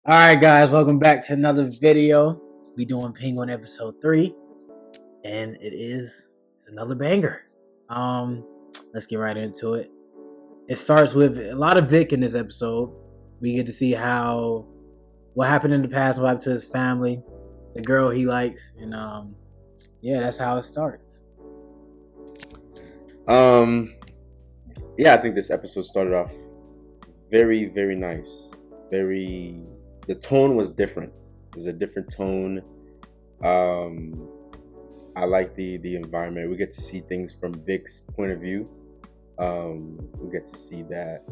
All right, guys, welcome back to another video. We doing Penguin episode 3, and it's another banger. Let's get right into it. It starts with a lot of Vic in this episode. We get to see what happened in the past, what happened to his family, the girl he likes, and that's how it starts. Yeah, I think this episode started off very, very nice. The tone was different. It was a different tone. I like the environment. We get to see things from Vic's point of view. We get to see that,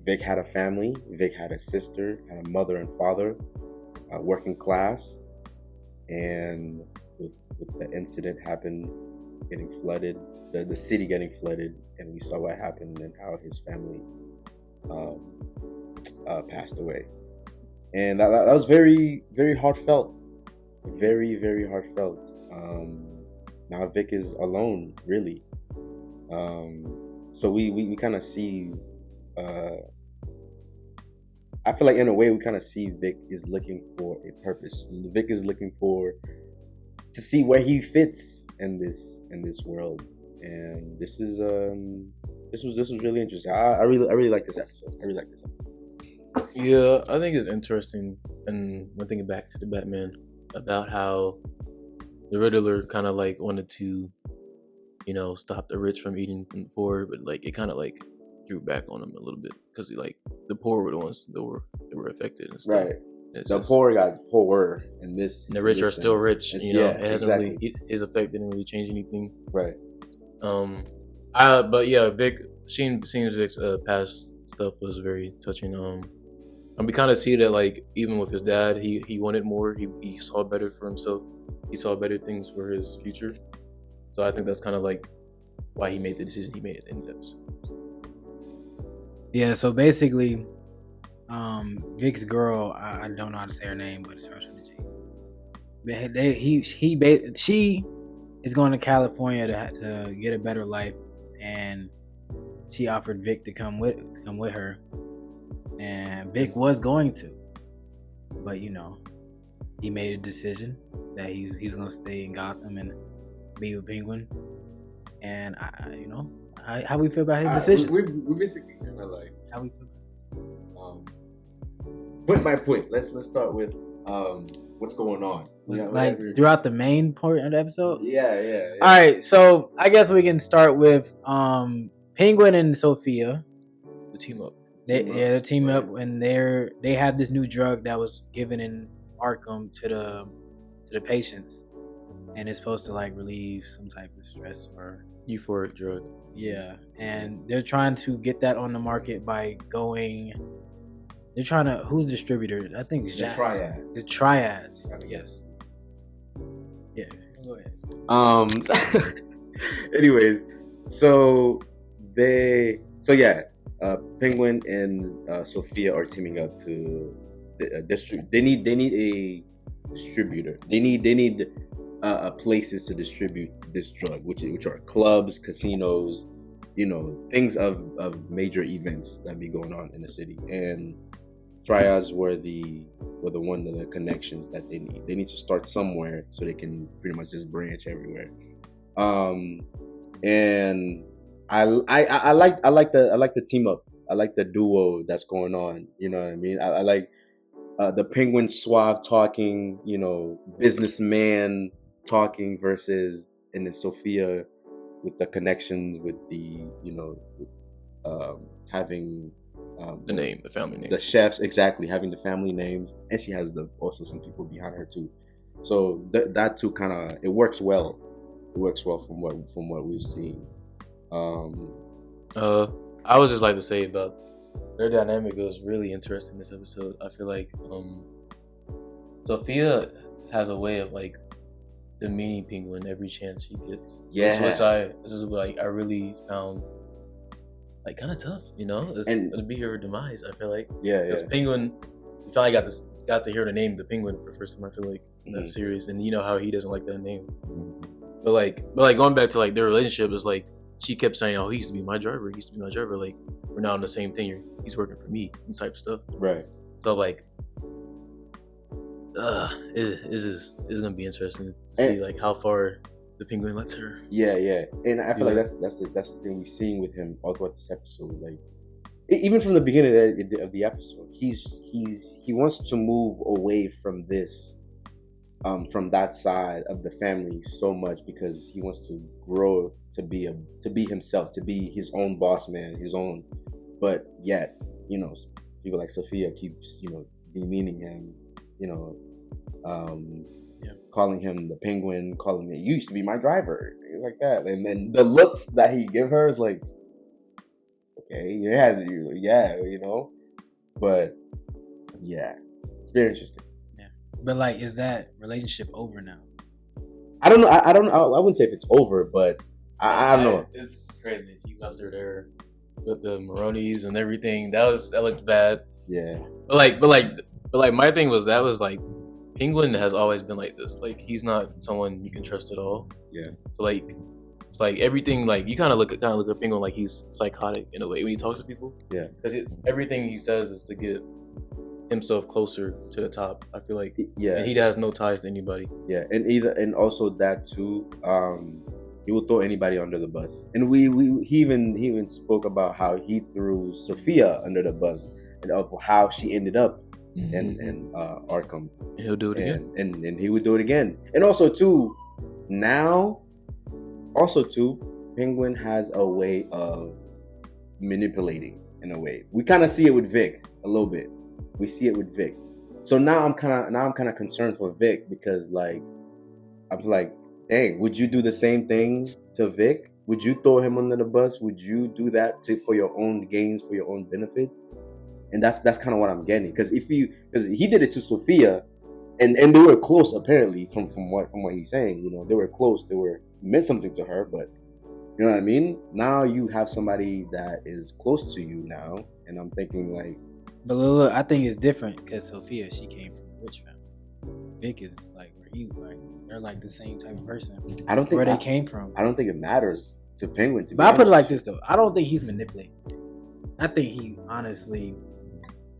Vic had a family. Vic had a sister, had a mother and father, working class. And with the incident happened, getting flooded, the city getting flooded, and we saw what happened and how his family passed away. And that was very, very heartfelt. Very, very heartfelt. Now Vic is alone, really. So we kind of see, I feel like in a way we kind of see Vic is looking for a purpose. Vic is looking to see where he fits in this world. And this was really interesting. I really like this episode. Yeah, I think it's interesting, and when thinking back to the Batman, about how the Riddler kind of like wanted to, stop the rich from eating from the poor, but like it kind of like drew back on him a little bit because the poor were the ones that were affected and stuff. Right. The poor got poorer, and the rich are still rich. It hasn't exactly. really his effect didn't really change anything. Right. But yeah, Vic, seeing Vic's past stuff was very touching. And we kind of see that, like, even with his dad, he wanted more. He saw better for himself. He saw better things for his future. So I think that's kind of like why he made the decision he made in the episode. Yeah, so basically, Vic's girl, I don't know how to say her name, but it starts with a G. She is going to California to get a better life, and she offered Vic to come with her. And Vic was going to, but he made a decision that he's gonna stay in Gotham and be with Penguin. And how we feel about his decision? We basically kind of like how we feel. Point by point. Let's start with what's going on. Throughout the main part of the episode. Yeah. All right, so I guess we can start with Penguin and Sophia. The team up. They team up, and they have this new drug that was given in Arkham to the patients, and it's supposed to like relieve some type of stress or euphoric drug. Yeah, and they're trying to get that on the market by going. They're trying to who's distributor? I think it's the Triad. The Triad. Yes. Yeah. Go ahead. Anyways, Penguin and Sophia are teaming up to They need a distributor. They need places to distribute this drug, which are clubs, casinos, things of major events that be going on in the city. And Triads were the one of the connections that they need. They need to start somewhere so they can pretty much just branch everywhere. And I like the team up. I like the duo that's going on. You know what I mean? I like the Penguin suave talking, businessman talking and then Sophia with the connections with the, having the family name, the chefs, exactly, having the family names, and she has also some people behind her too. So that too kind of it works well. It works well from what we've seen. I would just like to say about their dynamic was really interesting this episode. I feel like Sophia has a way of like demeaning Penguin every chance she gets. Yeah. Which is like I really found like kind of tough, It's gonna be her demise. I feel like because Penguin, you finally got to hear the name the Penguin for the first time. I feel like in that series, and you know how he doesn't like that name. But going back to like their relationship is like she kept saying, "Oh, he used to be my driver. He used to be my driver. Like we're now on the same thing. He's working for me," and type of stuff. Right. So like, is gonna be interesting to see like how far the Penguin lets her. Yeah, and I feel like that's the thing we're seeing with him all throughout this episode. Like, even from the beginning of the episode, he wants to move away from this, from that side of the family so much because he wants to grow to be himself, to be his own boss man, his own. But yet, people like Sophia keeps demeaning him, calling him the Penguin, calling me, you used to be my driver, things like that. And then the looks that he give her is like, okay, yeah, but yeah, it's very interesting. Yeah, but like, is that relationship over now? I don't know. I don't know. I wouldn't say if it's over, but I don't know. It's crazy. You left her there with the Maronis and everything. That looked bad. Yeah. But like my thing was like Penguin has always been like this. Like he's not someone you can trust at all. Yeah. So like it's like everything, like you kind of look at Penguin like he's psychotic in a way when he talks to people. Yeah. Because everything he says is to get himself closer to the top. I feel like and he has no ties to anybody. Yeah, and also that too. He will throw anybody under the bus, and he even spoke about how he threw Sophia under the bus and of how she ended up in Arkham. He'll do it again, and he would do it again. And also too, Penguin has a way of manipulating in a way. We kind of see it with Vic a little bit. We see it with Vic. So now I'm kind of concerned for Vic because like I was like, dang, would you do the same thing to Vic? Would you throw him under the bus? Would you do that for your own gains, for your own benefits? And that's kind of what I'm getting. Because he did it to Sophia, and they were close apparently from what he's saying. They were close. He meant something to her, but you know what I mean? Now you have somebody that is close to you now, and I'm thinking like. But look, I think it's different because Sophia, she came from a rich family. Vic is like where you like. They're like the same type of person. I don't think where they came from. I don't think it matters to Penguin. But I put it like this though. I don't think he's manipulating. I think he honestly.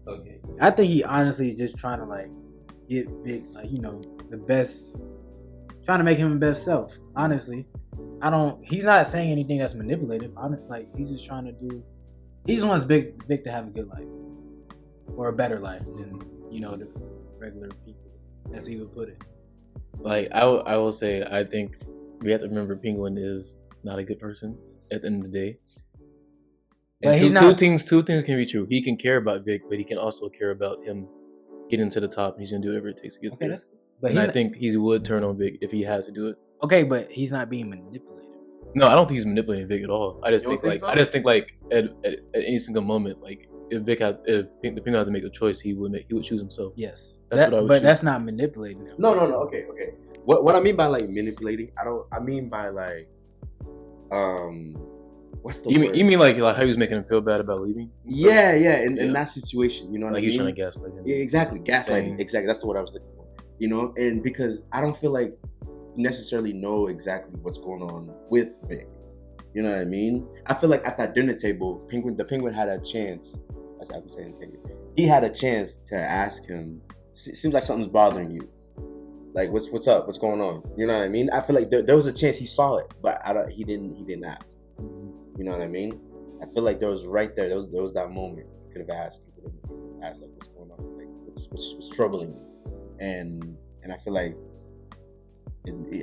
Okay. I think he honestly is just trying to like get Vic like the best. Trying to make him the best self. Honestly, He's not saying anything that's manipulative. Like he's just trying to do. He just wants Vic to have a good life. Or a better life than the regular people, as he would put it. Like I will say, I think we have to remember Penguin is not a good person at the end of the day. And two things can be true. He can care about Vic, but he can also care about him getting to the top. And he's gonna do whatever it takes to get there. But I think he would turn on Vic if he had to do it. Okay, but he's not being manipulated. No, I don't think he's manipulating Vic at all. I just think at any single moment, like. If the Penguin had to make a choice, he would choose himself. Yes, that's what I would. But that's not manipulating him. No. Okay. What I mean by like manipulating, I mean by like, what's the word? You mean like how he was making him feel bad about leaving? Yeah. In that situation, you know what I mean? Like he's trying to gaslight him. Yeah, exactly, gaslighting. Exactly, that's the word I was looking for. And because I don't feel like you necessarily know exactly what's going on with Vic. You know what I mean? I feel like at that dinner table, the Penguin had a chance. As I'm saying, he had a chance to ask him. Seems like something's bothering you. Like what's up? What's going on? You know what I mean? I feel like there was a chance he saw it, but he didn't ask. You know what I mean? I feel like there was right there. There was that moment. He could have asked. He could have asked like, what's going on? Like what's troubling you? And I feel like.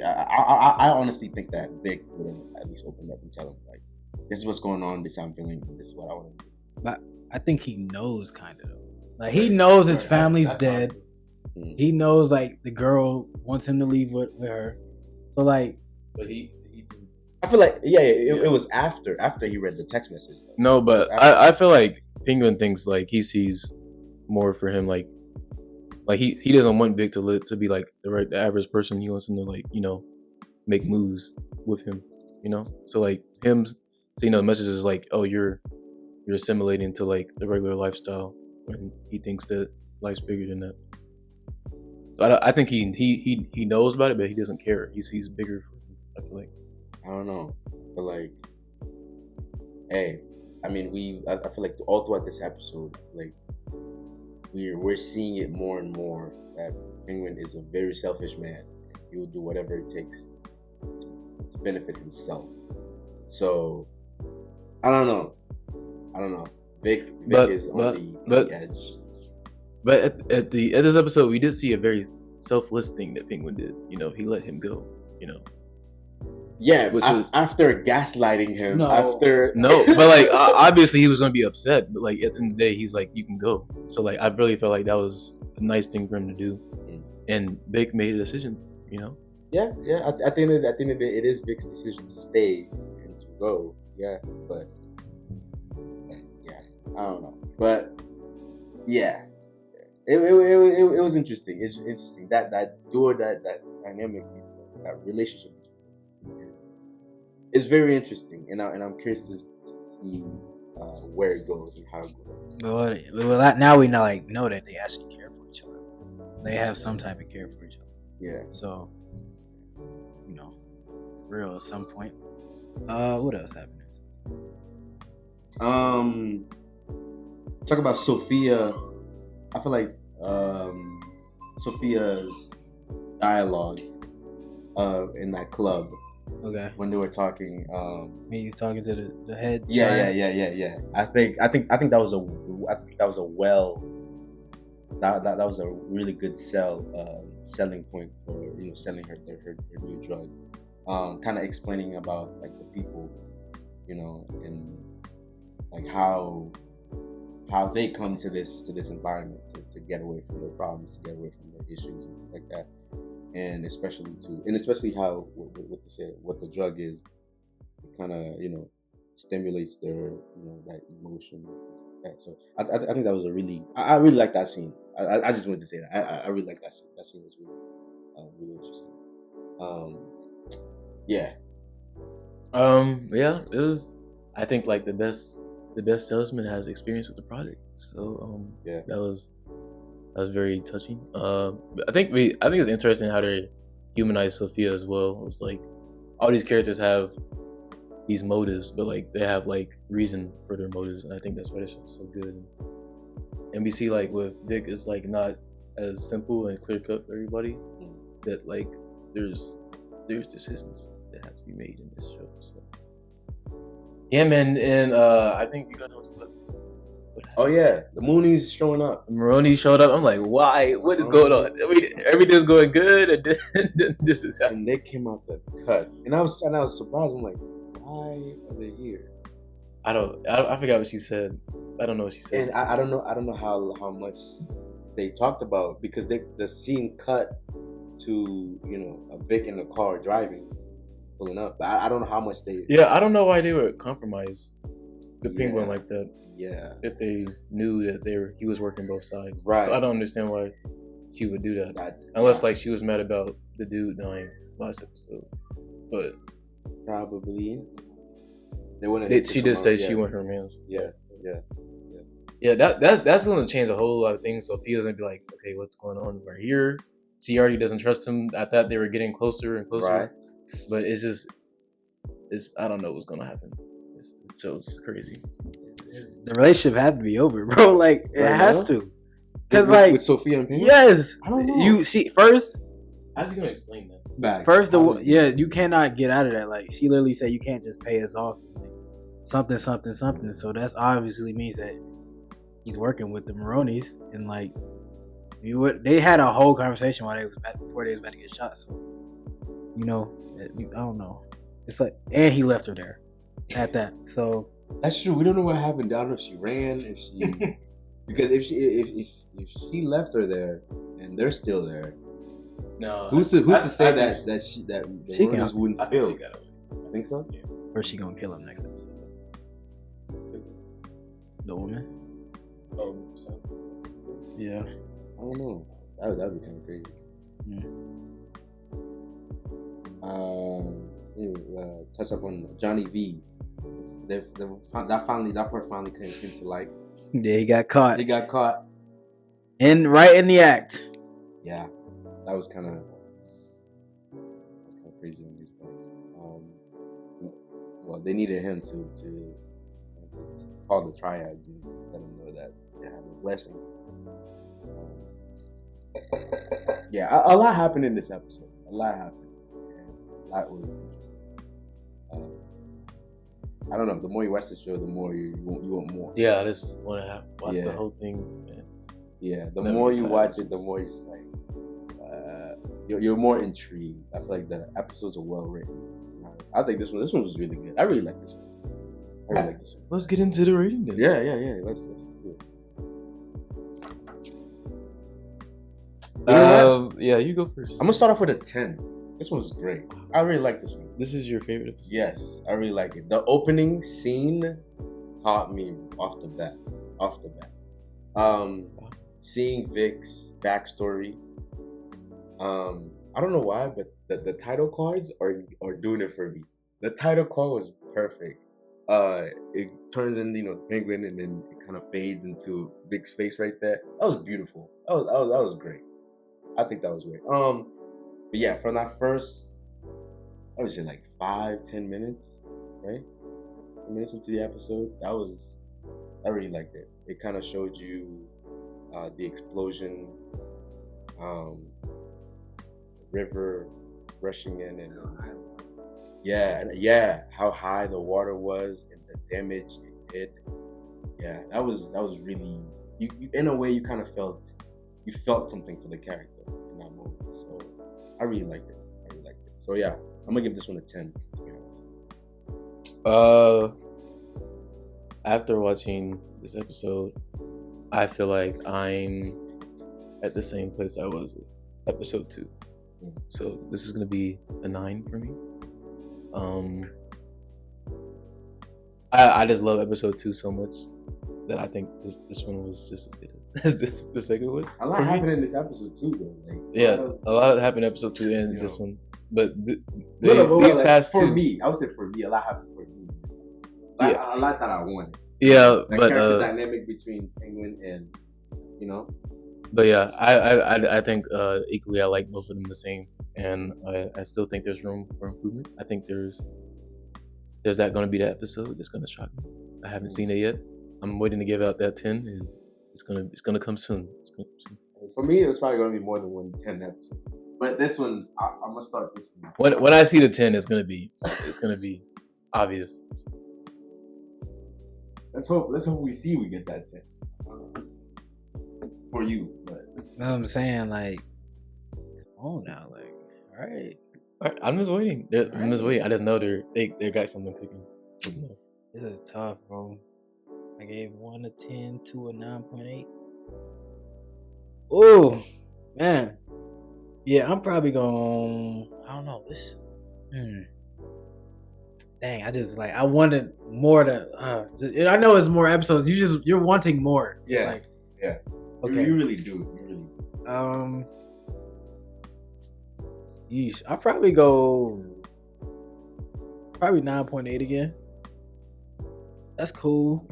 I honestly think that Vic would have at least opened up and tell him like, this is what's going on. This is how I'm feeling. This is what I want to do. But I think he knows kind of. Like he knows his family's dead. He knows like the girl wants him to leave with her. So like, but he I feel like it was after he read the text message. No, but I feel like Penguin thinks like he sees more for him like he doesn't want Vic to be like the average person. He wants him to like make moves with him. So like him. So the message is like, oh, you're assimilating to like the regular lifestyle, when he thinks that life's bigger than that. So I think he knows about it, but he doesn't care. He sees bigger for him, I feel like. I don't know, but like, hey, I mean, I feel like all throughout this episode, like we're seeing it more and more that Penguin is a very selfish man. He will do whatever it takes to benefit himself. So I don't know. Vic is on the edge. But at this episode, we did see a very selfless thing that Penguin did. You know, he let him go. You know. Yeah, which was after gaslighting him. But like obviously he was gonna be upset. But like at the end of the day, he's like, "You can go." So like I really felt like that was a nice thing for him to do, and Vic made a decision. You know. Yeah. At the end of the day, it is Vic's decision to stay and to go. Yeah, but yeah, I don't know. But yeah, it was interesting. It's interesting that duo, that dynamic, that relationship. It's very interesting, and I'm curious to see where it goes and how it goes. Well, now we know that they actually care for each other. They have some type of care for each other. Yeah. So, real at some point. What else happened? Talk about Sophia. I feel like Sophia's dialogue in that club. Okay. When they were talking, you talking to the head. Yeah. I think that was a that was a really good selling point for selling her new drug. Kind of explaining about like the people, and like how they come to this environment to get away from their problems, to get away from their issues and things like that. And especially how what the drug is, it kind of stimulates their that emotion and things like that. So I think that was I really like that scene. I just wanted to say that I really like that scene. That scene was really interesting. Yeah, it was. I think like the best salesman has experience with the product. So that was very touching. I think it's interesting how they humanize Sophia as well. It's like all these characters have these motives, but like they have like reason for their motives, and I think that's why it's so good. And we see like with Vic, it's like not as simple and clear cut for everybody. That like there's decisions that have to be made in this show. So yeah, man, and I think you got to. Oh yeah, the Moonies showing up. Maroney showed up. I'm like, why? What is going on? I mean, everything's going good, and then this is happening. And they came out the cut, and I was surprised. I'm like, why are they here? I forgot what she said. I don't know what she said. And I don't know how much they talked about, because the scene cut to a Vic in the car driving, pulling up. But I don't know how much they. Yeah, I don't know why they would compromise the Penguin like that. Yeah. If they knew that he was working both sides. Right. So I don't understand why she would do that. Unless like she was mad about the dude dying last episode. But probably they wanted. She did say she wanted her man's. Yeah. That's gonna change a whole lot of things. Sophia's gonna be like, okay, what's going on? We're here. She already doesn't trust him. I thought they were getting closer and closer. Right. But it's I don't know what's gonna happen. It's so crazy. The relationship has to be over, bro. Like it has to, because like with Sophia and Penguin. Yes, I don't know. You see first. How's he gonna explain that? First, you cannot get out of that. Like she literally said, you can't just pay us off. Like, something. So that's obviously means that he's working with the Maronis, and like they had a whole conversation before they was about to get shot. So I don't know. It's like, and he left her there at that. So. That's true. We don't know what happened. I don't know if she ran, because if she left her there and they're still there. No. Who's to say that the Maronis wouldn't spill? I think so. Yeah. Or is she gonna kill him next episode? The woman. Oh, so. Yeah. I don't know. That'd be kind of crazy. Touch up on Johnny V. That part finally came to light. Yeah, he got caught. Right in the act. Yeah, that was kind of crazy on his part. Well, they needed him to call the triads and let them know that they had their blessing. Yeah, a lot happened in this episode. A lot happened. And a lot was interesting. I don't know. The more you watch the show, the more you want more. Yeah, I just want to watch the whole thing. Yeah, the more you watch it, the more you're just like, you're more intrigued. I feel like the episodes are well written. I think this one was really good. I really like this one. Let's get into the rating then. Yeah. Let's do it. Yeah, you go first. I'm gonna start off with a 10. This one was great. I really like this one. This is your favorite episode? Yes, I really like it. The opening scene caught me off the bat. Seeing Vic's backstory. I don't know why, but the title cards are doing it for me. The title card was perfect. It turns into penguin, and then it kind of fades into Vic's face right there. That was beautiful. That was great. I think that was great. But yeah, from that first, I would say like 5-10 minutes, right? 10 minutes into the episode, I really liked it. It kind of showed you the explosion, river rushing in, and how high the water was and the damage it did. Yeah, that was really, you in a way you kind of felt something for the character in that moment. So I really liked it. So yeah, I'm gonna give this one a 10, to be honest. After watching this episode, I feel like I'm at the same place I was with episode 2. So this is gonna be a 9 for me. I just love episode 2 so much that I think this one was just as good as the second one. A lot happened in this episode too, though. A lot happened in episode 2 and this one. But these past for me, I would say for me, a lot happened for me. A lot that I wanted. Yeah, but character dynamic between Penguin and But yeah, I think equally I like both of them the same, and I still think there's room for improvement. I think there's that going to be that episode that's going to shock me. I haven't seen it yet. I'm waiting to give out that 10, and it's gonna come soon. For me, it was probably going to be more than 10 episodes. But this one, I'm gonna start this one. When I see the 10, it's gonna be obvious. Let's hope we get that 10 for you. But you know what I'm saying, like, oh now, like, all right. I'm just waiting. I'm just waiting. I just know they got something cooking. This is tough, bro. I gave 1 a 10, 2 a 9.8. Oh man, yeah, I'm probably going. I don't know this. Dang, I wanted more to. I know it's more episodes. You're wanting more. Yeah, yeah. Okay, you really do. Yeesh, I'll probably go 9.8 again. That's cool.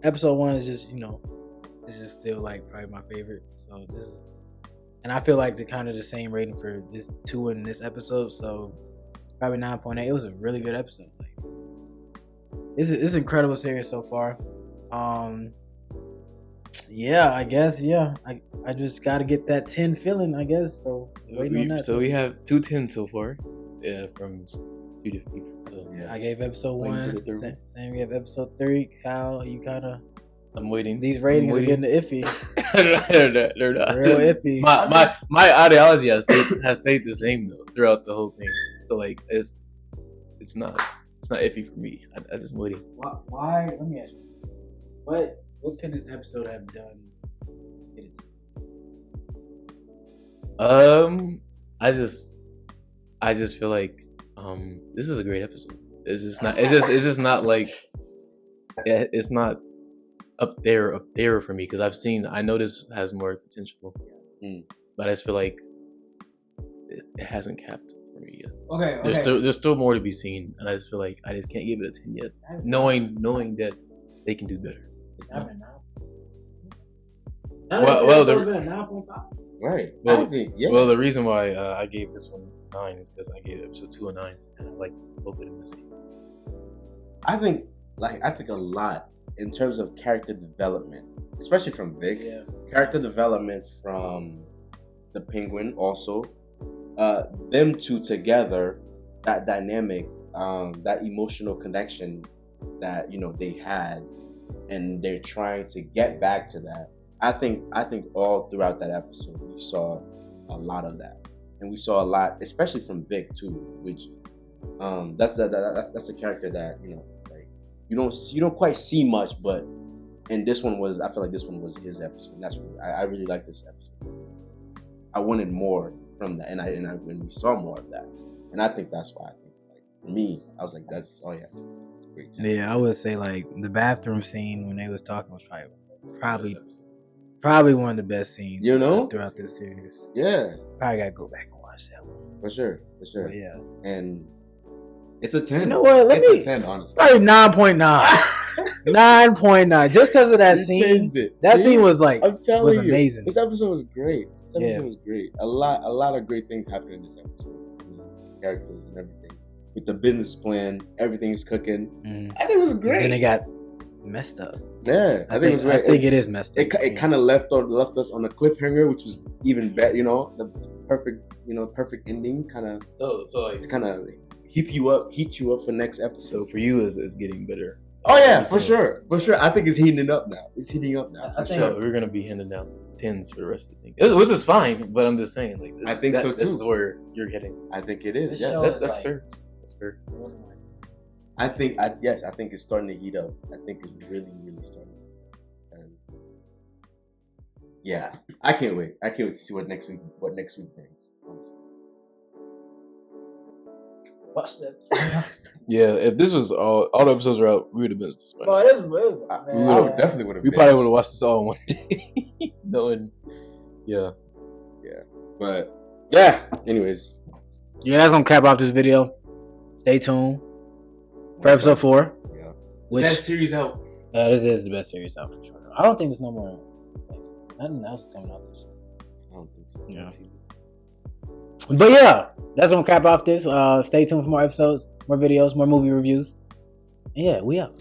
Episode 1 is just, it's just still like probably my favorite. So this is, and I feel like the kind of the same rating for this 2 in this episode. So probably 9.8. It was a really good episode. Like, it's an incredible series so far. Yeah, I guess. Yeah, I just got to get that 10 feeling, I guess. So waiting on that. So we have 2 10s so far. Yeah, from 2 different people. So yeah, I gave episode 1. Sam gave episode 3. Kyle, you kind of. I'm waiting. These ratings are getting iffy. They're not real iffy. My ideology has stayed the same though throughout the whole thing. So like it's not iffy for me. I just waiting. Why? Let me ask you. What could this episode have done? I just feel like this is a great episode. It's just not like it's not up there for me because I know this has more potential, but I just feel like it hasn't capped for me yet. Okay. There's still more to be seen, and I just feel like I just can't give it a 10 yet, knowing that they can do better. Well, the been a 9.5. Right. Well, well, the reason why I gave this one 9 is because I gave episode 2 a 9, and I like both of them the same. I think a lot in terms of character development, especially from Vic. Yeah. Character development from the Penguin also. Them two together, that dynamic, that emotional connection that they had, and they're trying to get back to that. I think all throughout that episode we saw a lot of that, and we saw a lot, especially from Vic too, which that's a character that like you don't quite see much, but and this one was, I feel like this one was his episode. And that's what I really like this episode. I wanted more from that, and I when we saw more of that, and I think that's why. I think, like, for me, I was like, that's great. Yeah, I would say like the bathroom scene when they was talking was probably one of the best scenes throughout this series. Yeah, probably gotta go back and watch that one for sure. But yeah, and it's a 10. You know what? It's a 10, honestly. Probably 9.9. 9.9. Just because of that scene. That scene was like, was amazing. This episode was great. Was great. A lot of great things happened in this episode. Characters and everything. With the business plan, everything is cooking. I think it was great. And then it got messed up. Yeah, I think it was right. I think it is messed up. It kind of left us on a cliffhanger, which was even better. The perfect ending. Kind of. So like to kind of heat you up for next episode. So for you, it's getting better. Oh yeah, for sure. I think it's heating up now. I think so. We're gonna be handing out 10s for the rest of the thing, which is fine. But I'm just saying, like, I think so too. This is where you're heading. I think it is. Yeah, that's fair. That's fair. I think it's starting to heat up. I think it's really, really starting. Yeah, I can't wait. I can't wait to see what next week brings. Honestly. Watch that. Yeah, if this was all the episodes are out, we would have been this. We definitely would have. We probably would have watched this all in one day. Knowing, yeah. But yeah. Anyways, that's gonna cap off this video. Stay tuned for episode 4. Yeah, best series out. This is the best series out for sure. I don't think there's no more. Nothing else is coming out this year. I don't think so. Yeah. But yeah, that's gonna cap off this. Stay tuned for more episodes, more videos, more movie reviews. And yeah, we out.